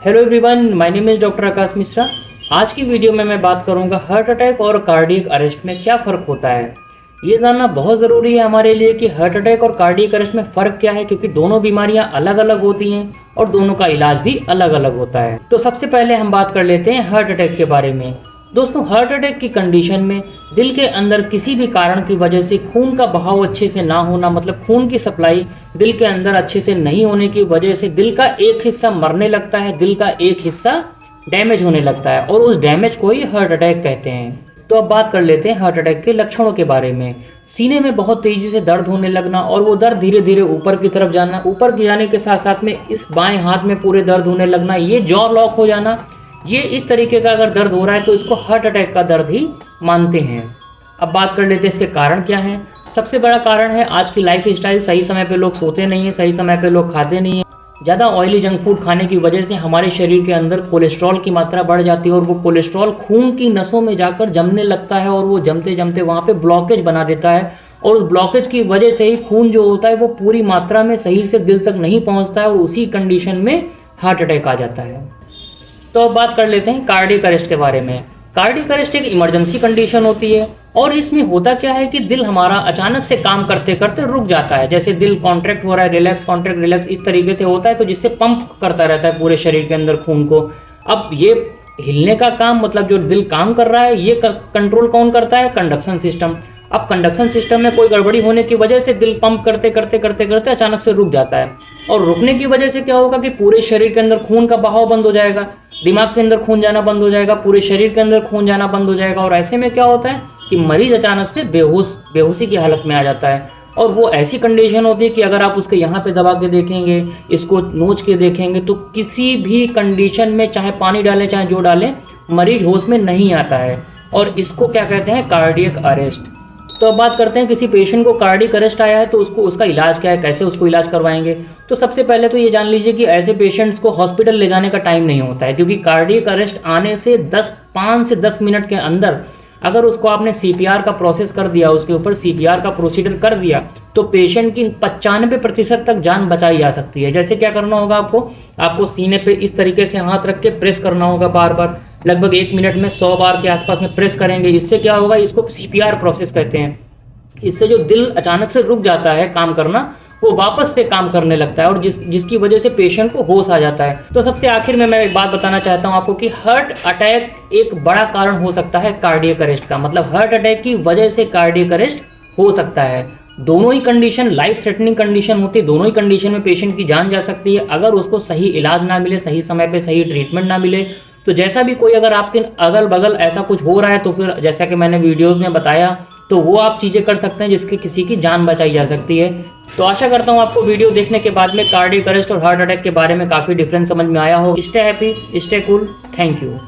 Hello everyone, my name is doctor Akash Mishra. आज की video में मैं बात करूंगा हार्ट अटैक और कार्डियक अरेस्ट में क्या फ़र्क होता है। ये जानना बहुत ज़रूरी है हमारे लिए कि हार्ट अटैक और कार्डियक अरेस्ट में फ़र्क क्या है, क्योंकि दोनों बीमारियां अलग अलग होती हैं और दोनों का इलाज भी अलग अलग होता है। तो सबसे पहले हम बात कर लेते हैं हार्ट अटैक के बारे में। दोस्तों, हार्ट अटैक की कंडीशन में दिल के अंदर किसी भी कारण की वजह से खून का बहाव अच्छे से ना होना, मतलब खून की सप्लाई दिल के अंदर अच्छे से नहीं होने की वजह से दिल का एक हिस्सा मरने लगता है, दिल का एक हिस्सा डैमेज होने लगता है और उस डैमेज को ही हार्ट अटैक कहते हैं। तो अब बात कर लेते हैं हार्ट अटैक के लक्षणों के बारे में। सीने में बहुत तेजी से दर्द होने लगना और वो दर्द धीरे धीरे ऊपर की तरफ जाना, ऊपर की जाने के साथ साथ में इस बाएं हाथ में पूरे दर्द होने लगना, ये जॉ लॉक हो जाना, ये इस तरीके का अगर दर्द हो रहा है तो इसको हार्ट अटैक का दर्द ही मानते हैं। अब बात कर लेते हैं इसके कारण क्या हैं। सबसे बड़ा कारण है आज की लाइफ स्टाइल। सही समय पे लोग सोते नहीं हैं, सही समय पे लोग खाते नहीं हैं। ज़्यादा ऑयली जंक फूड खाने की वजह से हमारे शरीर के अंदर कोलेस्ट्रॉल की मात्रा बढ़ जाती है और वो कोलेस्ट्रॉल खून की नसों में जाकर जमने लगता है और वो जमते जमते वहाँ पे ब्लॉकेज बना देता है और उस ब्लॉकेज की वजह से ही खून जो होता है वो पूरी मात्रा में सही से दिल तक नहीं पहुँचता है और उसी कंडीशन में हार्ट अटैक आ जाता है। तो अब बात कर लेते हैं कार्डियक अरेस्ट के बारे में। कार्डियक अरेस्ट एक इमरजेंसी कंडीशन होती है और इसमें होता क्या है कि दिल हमारा अचानक से काम करते करते रुक जाता है। जैसे दिल कॉन्ट्रैक्ट हो रहा है, रिलैक्स कॉन्ट्रैक्ट रिलैक्स, इस तरीके से होता है, तो जिससे पंप करता रहता है पूरे शरीर के अंदर खून को। अब ये हिलने का काम, मतलब जो दिल काम कर रहा है, ये कंट्रोल कौन करता है? Conduction system. अब कंडक्शन सिस्टम में कोई गड़बड़ी होने की वजह से दिल पंप करते करते करते करते अचानक से रुक जाता है और रुकने की वजह से क्या होगा कि पूरे शरीर के अंदर खून का बहाव बंद हो जाएगा, दिमाग के अंदर खून जाना बंद हो जाएगा, पूरे शरीर के अंदर खून जाना बंद हो जाएगा और ऐसे में क्या होता है कि मरीज अचानक से बेहोशी की हालत में आ जाता है। और वो ऐसी कंडीशन होती है कि अगर आप उसके यहाँ पे दबा के देखेंगे, इसको नोच के देखेंगे, तो किसी भी कंडीशन में चाहे पानी डालें चाहे जो डालें, मरीज होश में नहीं आता है और इसको क्या कहते हैं? Cardiac arrest. तो अब बात करते हैं किसी पेशेंट को कार्डियक अरेस्ट आया है तो उसका इलाज क्या है, कैसे उसको इलाज करवाएंगे। तो सबसे पहले तो ये जान लीजिए कि ऐसे पेशेंट्स को हॉस्पिटल ले जाने का टाइम नहीं होता है, क्योंकि कार्डियक अरेस्ट आने से 5 से 10 मिनट के अंदर अगर उसको आपने सीपीआर का प्रोसेस कर दिया, उसके ऊपर सीपीआर का प्रोसीजर कर दिया, तो पेशेंट की 95% तक जान बचाई जा सकती है। जैसे क्या करना होगा आपको सीने पे इस तरीके से हाथ रख के प्रेस करना होगा बार बार, लगभग 1 मिनट में 100 बार के आसपास में प्रेस करेंगे। इससे क्या होगा? इसको सीपीआर प्रोसेस कहते हैं। इससे जो दिल अचानक से रुक जाता है काम करना, वो वापस से काम करने लगता है और जिसकी वजह से पेशेंट को होश आ जाता है। तो सबसे आखिर में मैं एक बात बताना चाहता हूं आपको कि हार्ट अटैक एक बड़ा कारण हो सकता है कार्डियक अरेस्ट का, मतलब हार्ट अटैक की वजह से कार्डियक अरेस्ट हो सकता है। दोनों ही कंडीशन लाइफ थ्रेटनिंग कंडीशन होती है, दोनों ही कंडीशन में पेशेंट की जान जा सकती है अगर उसको सही इलाज ना मिले, सही समय पे सही ट्रीटमेंट ना मिले। तो जैसा भी कोई अगर आपके अगल बगल ऐसा कुछ हो रहा है तो फिर जैसा कि मैंने वीडियोज़ में बताया, तो वो आप चीज़ें कर सकते हैं जिससे किसी की जान बचाई जा सकती है। तो आशा करता हूँ आपको वीडियो देखने के बाद में कार्डियक अरेस्ट और हार्ट अटैक के बारे में काफ़ी डिफरेंस समझ में आया हो। Stay happy, stay cool, thank you.